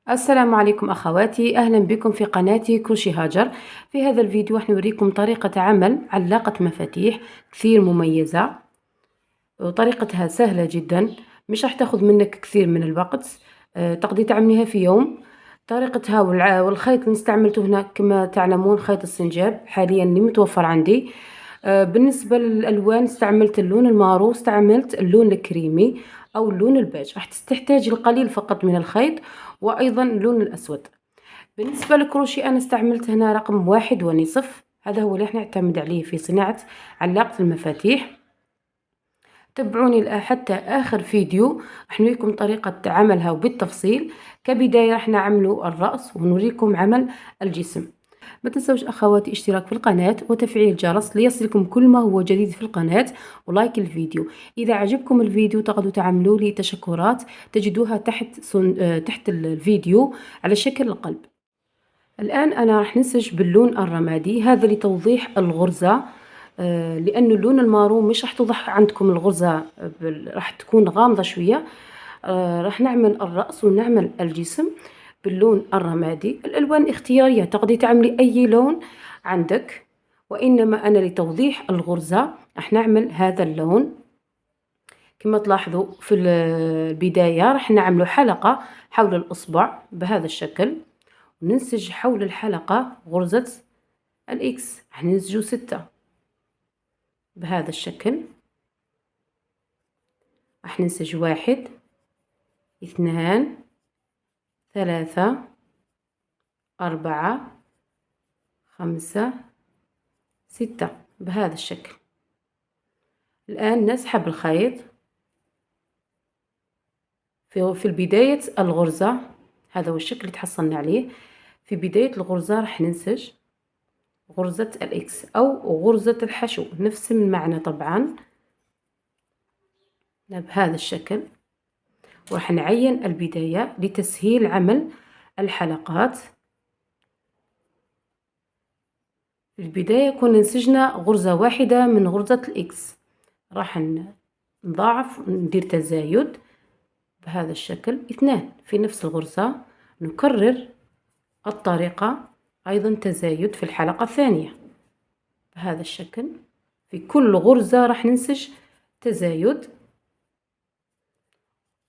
السلام عليكم أخواتي، أهلا بكم في قناتي كروشي هاجر. في هذا الفيديو راح نوريكم طريقة عمل علاقة مفاتيح كثير مميزة، وطريقتها سهلة جدا، مش راح تاخذ منك كثير من الوقت. تقدري تعمليها في يوم. طريقتها والخيط اللي استعملته هنا كما تعلمون خيط السنجاب حاليا اللي متوفر عندي. بالنسبة للألوان استعملت اللون المارو، استعملت اللون الكريمي أو اللون البيج. راح تحتاج القليل فقط من الخيط وأيضا اللون الأسود. بالنسبة للكروشيه أنا استعملت هنا رقم 1.5، هذا هو اللي راح نعتمد عليه في صناعة علاقة المفاتيح. تابعوني حتى آخر فيديو، راح نوريكم طريقة عملها وبالتفصيل. كبداية راح نعمل الرأس ونوريكم عمل الجسم. ما تنسوش أخواتي اشتراك في القناة وتفعيل الجرس ليصلكم كل ما هو جديد في القناة، ولايك الفيديو. إذا عجبكم الفيديو تقدروا تعملوا لي تشكرات تجدوها تحت الفيديو على شكل القلب. الآن أنا راح ننسج باللون الرمادي هذا لتوضيح الغرزة. لأنه اللون المارو مش راح توضح عندكم الغرزة، راح تكون غامضة شوية. راح نعمل الرأس ونعمل الجسم باللون الرمادي. الألوان اختيارية، تقدري تعملي أي لون عندك، وإنما أنا لتوضيح الغرزة راح نعمل هذا اللون. كما تلاحظوا في البداية راح نعمل حلقة حول الإصبع بهذا الشكل، وننسج حول الحلقة غرزة الإكس. راح ننسجو 6 بهذا الشكل. راح ننسج 1 2 3 4 5 6 بهذا الشكل. الآن نسحب الخيط في بداية الغرزة، هذا هو الشكل اللي تحصلنا عليه. في بداية الغرزة راح ننسج غرزة الإكس أو غرزة الحشو، نفس المعنى طبعا بهذا الشكل. وراح نعين البداية لتسهيل عمل الحلقات. في البداية كنا نسجنا غرزة واحدة من غرزة الإكس، راح نضاعف ندير تزايد بهذا الشكل 2 في نفس الغرزة. نكرر الطريقة أيضا تزايد في الحلقة الثانية بهذا الشكل. في كل غرزة راح ننسج تزايد،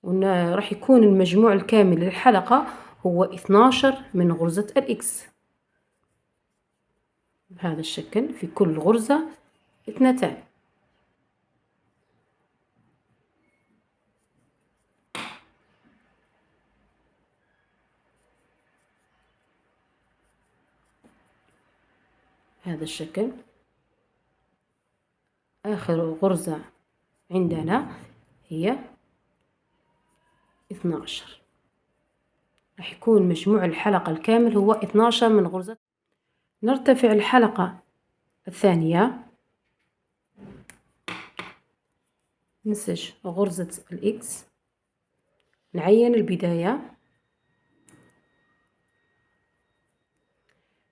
وراح يكون المجموع الكامل للحلقة هو 12 من غرزة الإكس بهذا الشكل. في كل غرزة 2. بهذا الشكل. آخر غرزة عندنا هي 12، راح يكون مجموع الحلقة الكامل هو 12 من غرزة. نرتفع الحلقة الثانية، ننسج غرزة الإكس، نعين البداية.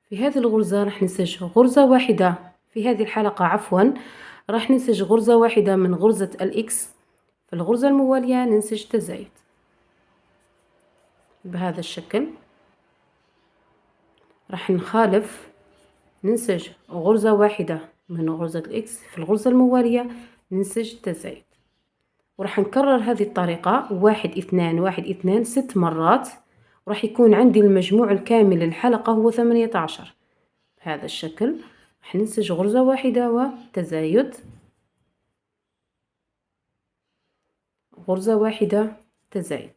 في هذه الغرزة راح ننسج غرزة واحدة في هذه الحلقة، عفوا راح ننسج غرزة واحدة من غرزة الإكس. في الغرزة الموالية ننسج تزايد بهذا الشكل. راح نخالف، ننسج غرزة واحدة من غرزة الإكس، في الغرزة الموالية ننسج تزايد. وراح نكرر هذه الطريقة 1 2 1 2 6 مرات، وراح يكون عندي المجموع الكامل للحلقة هو 18 بهذا الشكل. راح ننسج غرزة واحدة وتزايد، غرزة واحدة تزايد،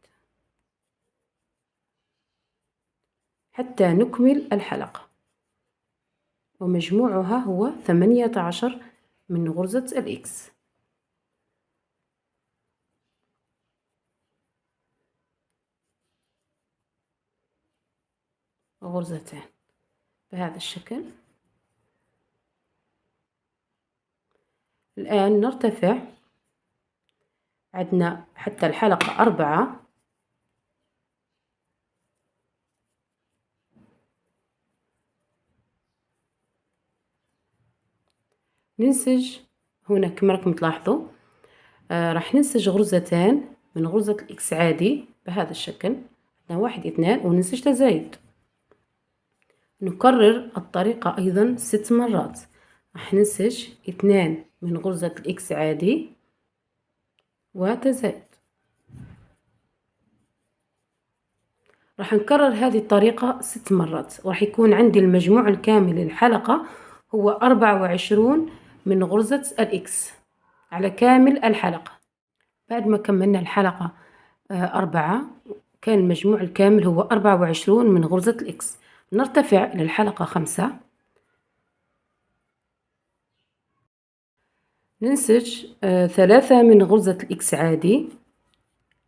حتى نكمل الحلقة، ومجموعها هو 18 من غرزة الإكس. غرزتين بهذا الشكل. الآن نرتفع، عندنا حتى الحلقة 4. ننسج هنا كما راكم تلاحظوا. راح ننسج غرزتين من غرزة الإكس عادي بهذا الشكل. عندنا 1 2 وننسج تزايد. نكرر الطريقة أيضا 6 مرات. راح ننسج 2 من غرزة الإكس عادي وتزايد. راح نكرر هذه الطريقة 6 مرات، وراح يكون عندي المجموع الكامل للحلقة هو 24 من غرزة الإكس على كامل الحلقة. بعد ما كملنا الحلقة 4 كان المجموع الكامل هو 24 من غرزة الإكس. نرتفع إلى الحلقة 5، ننسج 3 من غرزة الإكس عادي.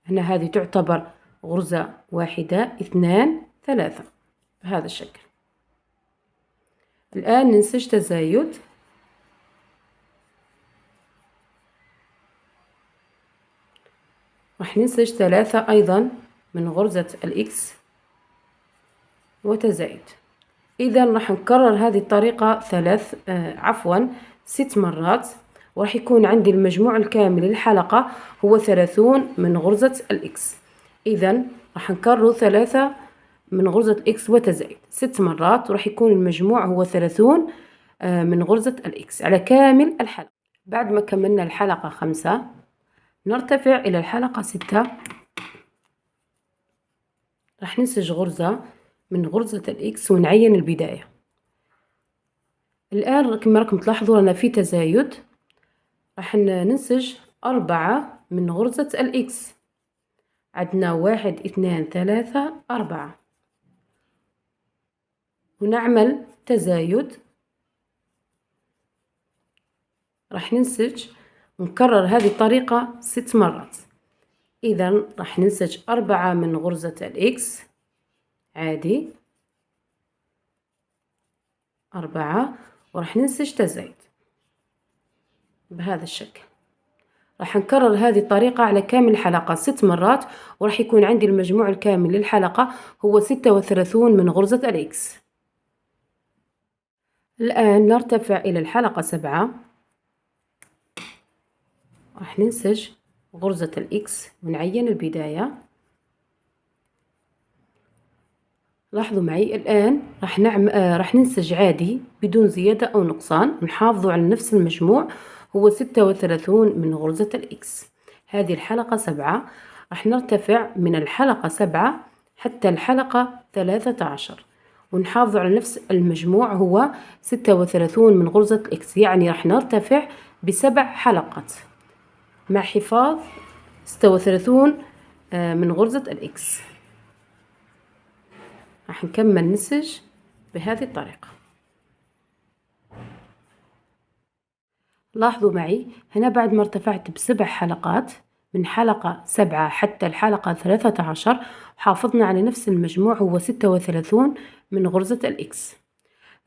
هنا هذه تعتبر غرزة واحدة 2 3 بهذا الشكل. الآن ننسج تزايد. راح ننسج 3 أيضا من غرزة الإكس وتزايد. إذا راح نكرر هذه الطريقة 6 مرات، وراح يكون عندي المجموع الكامل للحلقة هو 30 من غرزة الإكس. إذا راح نكرر 3 من غرزة الإكس وتزايد 6 مرات، وراح يكون المجموع هو 30 من غرزة الإكس على كامل الحلقة. بعد ما كملنا الحلقة 5 نرتفع إلى الحلقة 6. راح ننسج غرزة من غرزة الإكس ونعين البداية. الآن كما راكم تلاحظوا رانا في تزايد. راح ننسج 4 من غرزة الإكس. عندنا 1 2 3 4 ونعمل تزايد. راح ننسج ونكرر هذه الطريقة 6 مرات. إذا راح ننسج 4 من غرزة الإكس عادي 4 وراح ننسج تزايد بهذا الشكل. راح نكرر هذه الطريقة على كامل الحلقة 6 مرات، وراح يكون عندي المجموع الكامل للحلقة هو 36 من غرزة الإكس. الآن نرتفع إلى الحلقة 7. راح ننسج غرزة الإكس ونعين البداية. لاحظوا معي الآن راح ننسج عادي بدون زيادة أو نقصان، نحافظوا على نفس المجموع هو 36 من غرزة الإكس. هذه الحلقة 7. راح نرتفع من الحلقة 7 حتى الحلقة 13 ونحافظ على نفس المجموع هو 36 من غرزة الإكس، يعني راح نرتفع ب7 حلقات مع حفاظ 36 من غرزة الإكس. راح نكمل نسج بهذه الطريقة. لاحظوا معي هنا بعد ما ارتفعت ب7 حلقات من حلقة 7 حتى الحلقة 13 حافظنا على نفس المجموع هو 36 من غرزة الإكس.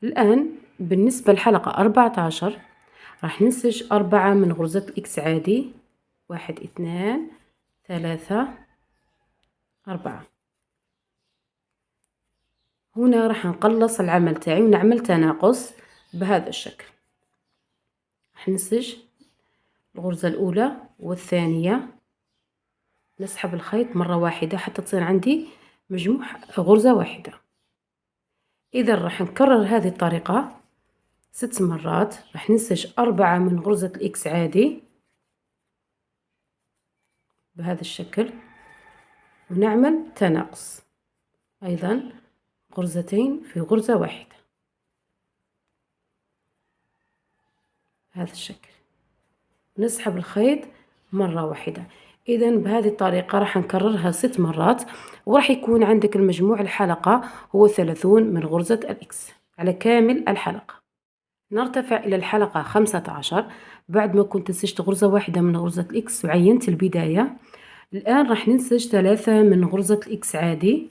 الآن بالنسبة للحلقة 14 راح ننسج 4 من غرزة الإكس عادي 1 2 3 4. هنا راح نقلص العمل تاعي ونعمل تناقص بهذا الشكل. راح ننسج الغرزة الأولى والثانية، نسحب الخيط مرة واحدة حتى تصير عندي مجموع غرزة واحدة. إذا راح نكرر هذه الطريقة 6 مرات. راح ننسج 4 من غرزة الإكس عادي بهذا الشكل ونعمل تناقص أيضا غرزتين في غرزة واحدة بهذا الشكل، نسحب الخيط مرة واحدة. إذا بهذه الطريقة راح نكررها 6 مرات، وراح يكون عندك المجموع الحلقة هو 30 من غرزة الإكس على كامل الحلقة. نرتفع إلى الحلقة 15 بعد ما كنت نسجت غرزة واحدة من غرزة الإكس وعينت البداية. الآن راح ننسج 3 من غرزة الإكس عادي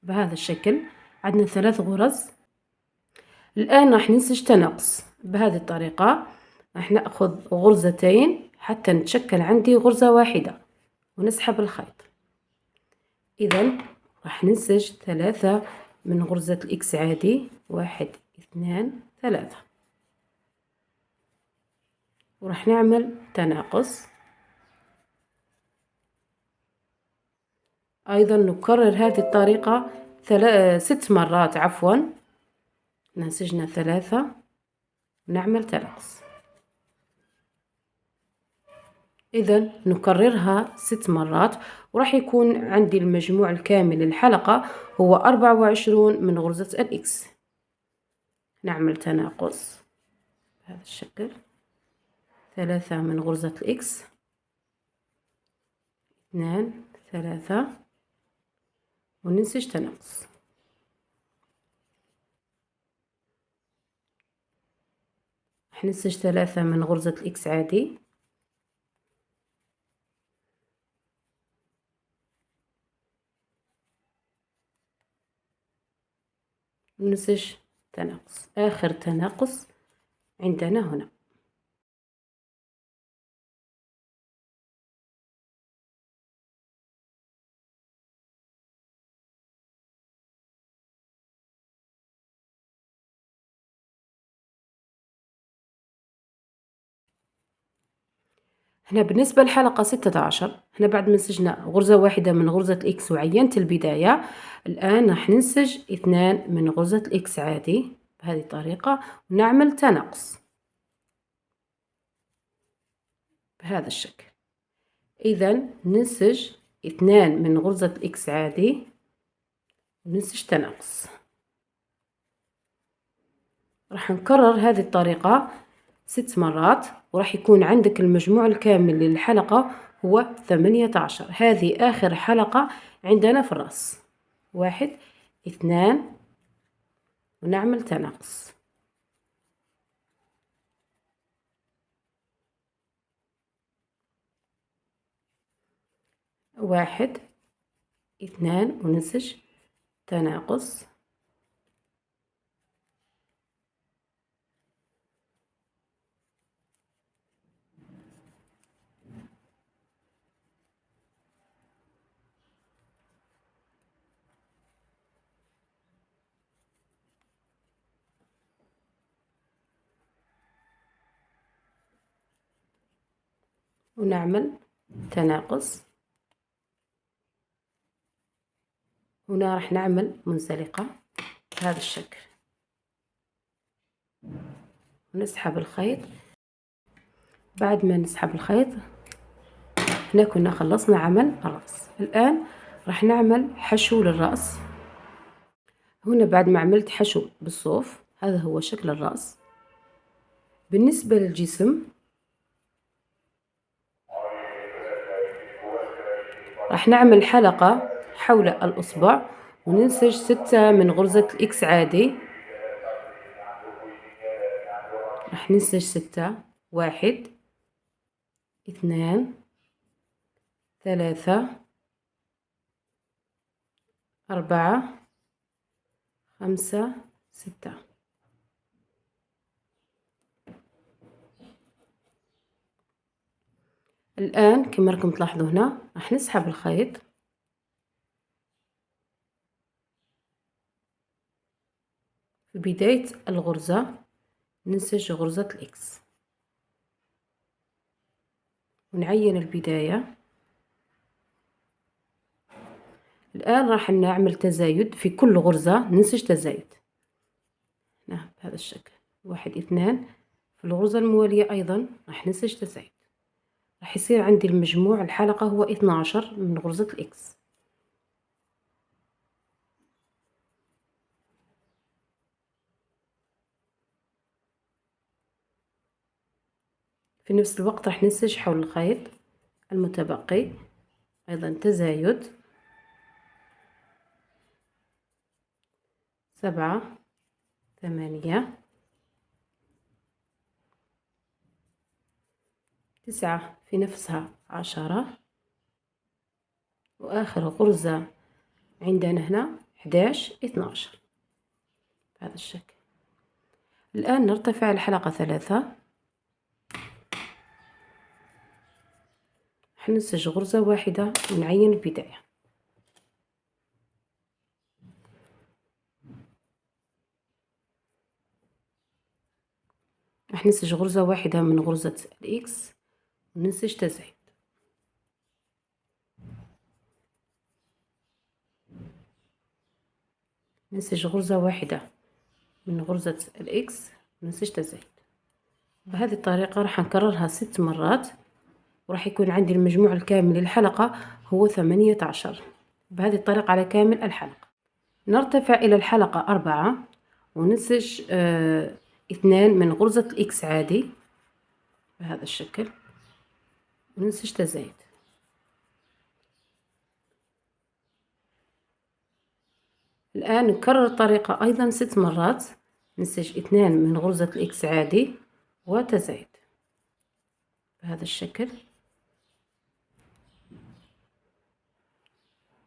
بهذا الشكل. عندنا 3 غرز. الآن راح ننسج تناقص بهذه الطريقة. راح نأخذ غرزتين حتى نتشكل عندي غرزة واحدة ونسحب الخيط. إذا راح ننسج 3 من غرزة الإكس عادي 1 2 3 وراح نعمل تناقص أيضا نكرر هذه الطريقة 6 مرات عفوا. نسجنا 3 ونعمل تناقص. إذا نكررها 6 مرات وراح يكون عندي المجموع الكامل للحلقة هو 24 من غرزة الإكس. نعمل تناقص بهذا الشكل، 3 من غرزة الإكس، 2 3 وننسج تناقص. راح ننسج 3 من غرزة الإكس عادي، وننسج تناقص، آخر تناقص عندنا هنا. هنا بالنسبة للحلقة 16 هنا بعد ما نسجنا غرزة واحدة من غرزة الإكس وعينت البداية، الآن راح ننسج 2 من غرزة الإكس عادي بهذه الطريقة ونعمل تناقص بهذا الشكل. إذا ننسج 2 من غرزة الإكس عادي وننسج تناقص. راح نكرر هذه الطريقة 6 مرات وراح يكون عندك المجموع الكامل للحلقة هو 18. هذه آخر حلقة عندنا في الرأس. 1 2 ونعمل تناقص. 1 2 وننسج تناقص. ونعمل تناقص. هنا راح نعمل منزلقة بهذا الشكل ونسحب الخيط. بعد ما نسحب الخيط هنا كنا خلصنا عمل الرأس. الآن راح نعمل حشو للرأس. هنا بعد ما عملت حشو بالصوف هذا هو شكل الرأس. بالنسبة للجسم راح نعمل حلقة حول الأصبع وننسج 6 من غرزة الإكس عادي. راح ننسج 6 1 2 3 4 5 6. الآن كما راكم تلاحظوا هنا راح نسحب الخيط في بداية الغرزة، ننسج غرزة الإكس ونعين البداية. الآن راح نعمل تزايد في كل غرزة، ننسج تزايد بهذا الشكل. 1 2 في الغرزة الموالية أيضا راح ننسج تزايد. راح يصير عندي المجموع الحلقة هو 12 من غرزة الإكس. في نفس الوقت راح ننسج حول الخيط المتبقي أيضا تزايد. 7 8 9 في نفسها 10 وآخر غرزة عندنا هنا 11 12 بهذا الشكل. الآن نرتفع الحلقة 3. حننسج غرزة واحدة ونعين البداية. راح ننسج غرزة واحدة من غرزة الإكس وننسج تزايد. ننسج غرزة واحدة من غرزة الإكس وننسج تزايد. بهذه الطريقة راح نكررها 6 مرات، وراح يكون عندي المجموع الكامل للحلقة هو 18. بهذه الطريقة على كامل الحلقة. نرتفع إلى الحلقة 4 وننسج 2 من غرزة الإكس عادي بهذا الشكل، وننسج تزايد. الآن نكرر الطريقة أيضا 6 مرات، ننسج 2 من غرزة الإكس عادي وتزايد بهذا الشكل.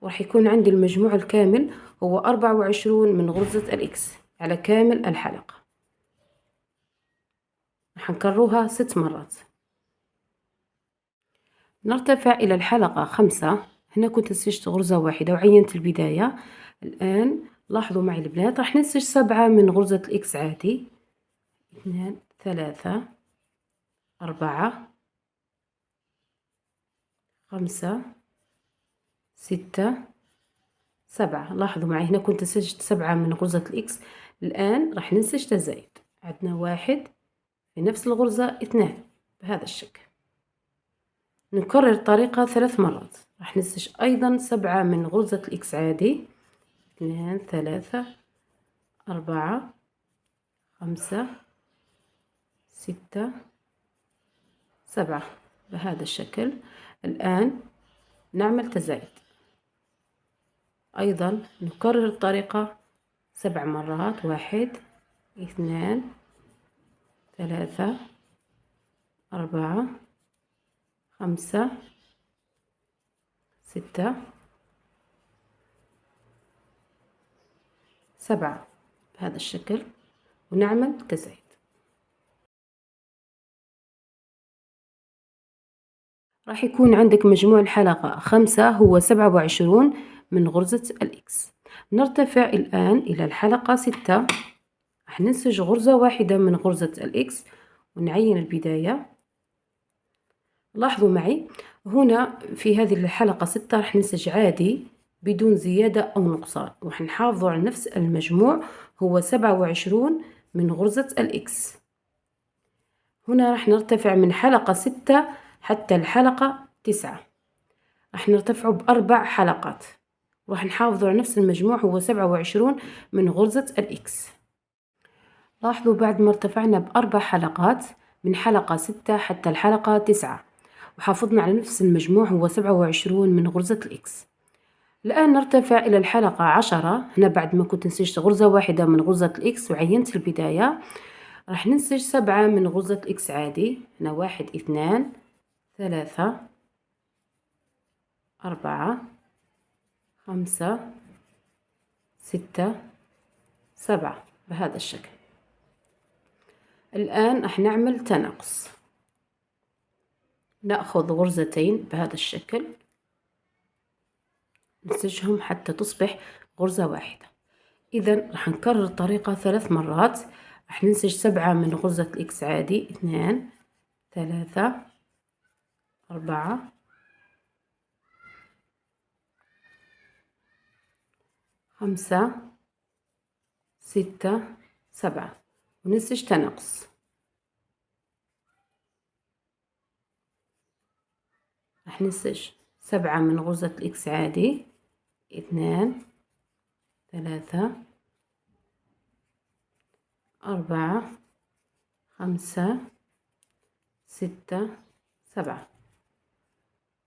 وراح يكون عندي المجموع الكامل هو 24 من غرزة الإكس على كامل الحلقة. راح نكررها 6 مرات. نرتفع إلى الحلقة 5. هنا كنت نسجت غرزة واحدة وعينت البداية. الآن لاحظوا معي البنات راح ننسج 7 من غرزة الإكس عادي، 2 3 4 5 6 7. لاحظوا معي هنا كنت نسجت 7 من غرزة الإكس. الآن راح ننسج تزايد، عندنا 1 في نفس الغرزة 2 بهذا الشكل. نكرر الطريقة 3 مرات. راح ننسج أيضا 7 من غرزة الإكس عادي، 2 3 4 5 6 7 بهذا الشكل. الآن نعمل تزايد، أيضا نكرر الطريقة 7 مرات، 1 2 3 4 5 6 7 بهذا الشكل، ونعمل تزايد. راح يكون عندك مجموع الحلقة 5 هو 27 من غرزة الإكس. نرتفع الآن إلى الحلقة 6. راح ننسج غرزة واحدة من غرزة الإكس ونعين البداية. لاحظوا معي هنا في هذه الحلقة 6 راح ننسج عادي بدون زيادة أو نقصان، وراح نحافظ على نفس المجموع هو 27 من غرزة الإكس. هنا راح نرتفع من حلقة 6 حتى الحلقة 9. راح نرتفع ب4 حلقات، وراح نحافظ على نفس المجموع هو 27 من غرزة الإكس. لاحظوا بعد ما ارتفعنا ب4 حلقات من حلقة 6 حتى الحلقة 9 وحافظنا على نفس المجموع هو 27 من غرزة الإكس. الآن نرتفع إلى الحلقة 10. هنا بعد ما كنت نسجت غرزة واحدة من غرزة الإكس وعينت البداية، راح ننسج 7 من غرزة الإكس عادي. هنا 1 2 3 4 5 6 7 بهذا الشكل. الآن راح نعمل تناقص، نأخذ غرزتين بهذا الشكل ننسجهم حتى تصبح غرزة واحدة. إذا راح نكرر الطريقة 3 مرات. راح ننسج 7 من غرزة الإكس عادي، 2 3 4 5 6 7 وننسج تناقص. راح ننسج 7 من غرزة الإكس عادي، 2 3 4 5 6 7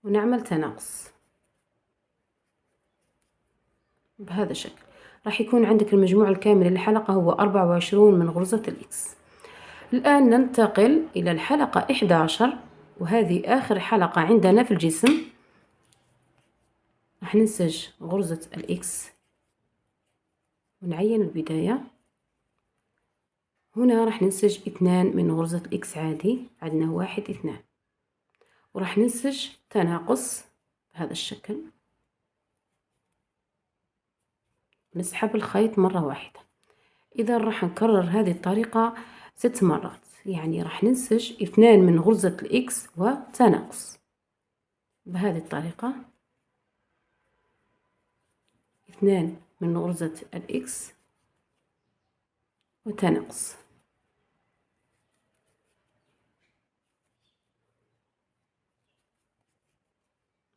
ونعمل تناقص بهذا الشكل. راح يكون عندك المجموع الكامل للحلقة هو 24 من غرزة الإكس. الآن ننتقل إلى الحلقة 11، وهذه آخر حلقة عندنا في الجسم. راح ننسج غرزة الإكس ونعين البداية. هنا راح ننسج 2 من غرزة الإكس عادي، عندنا 1 2 وراح ننسج تناقص بهذا الشكل. نسحب الخيط مرة واحدة. إذا راح نكرر هذه الطريقة 6 مرات، يعني راح ننسج 2 من غرزة الإكس وتناقص بهذه الطريقة، 2 من غرزة الإكس وتنقص.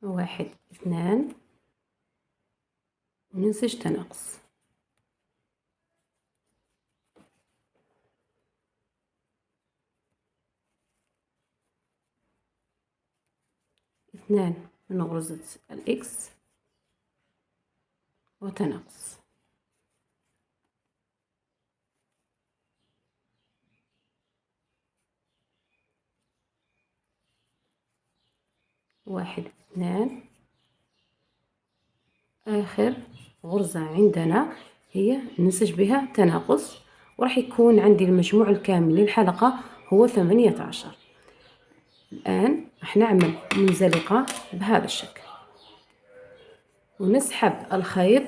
1 2 وننسج تناقص. 2 من غرزة الإكس وتناقص. 1 2. آخر غرزة عندنا هي ننسج بها تناقص، وراح يكون عندي المجموع الكامل للحلقة هو 18. الآن راح نعمل منزلقة بهذا الشكل ونسحب الخيط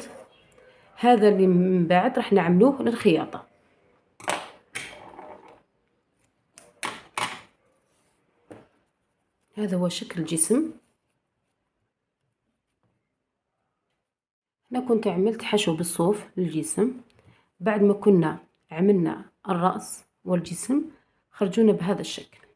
هذا اللي من بعد راح نعملوه للخياطة. هذا هو شكل الجسم. أنا كنت عملت حشو بالصوف للجسم، بعد ما كنا عملنا الرأس والجسم خرجونا بهذا الشكل.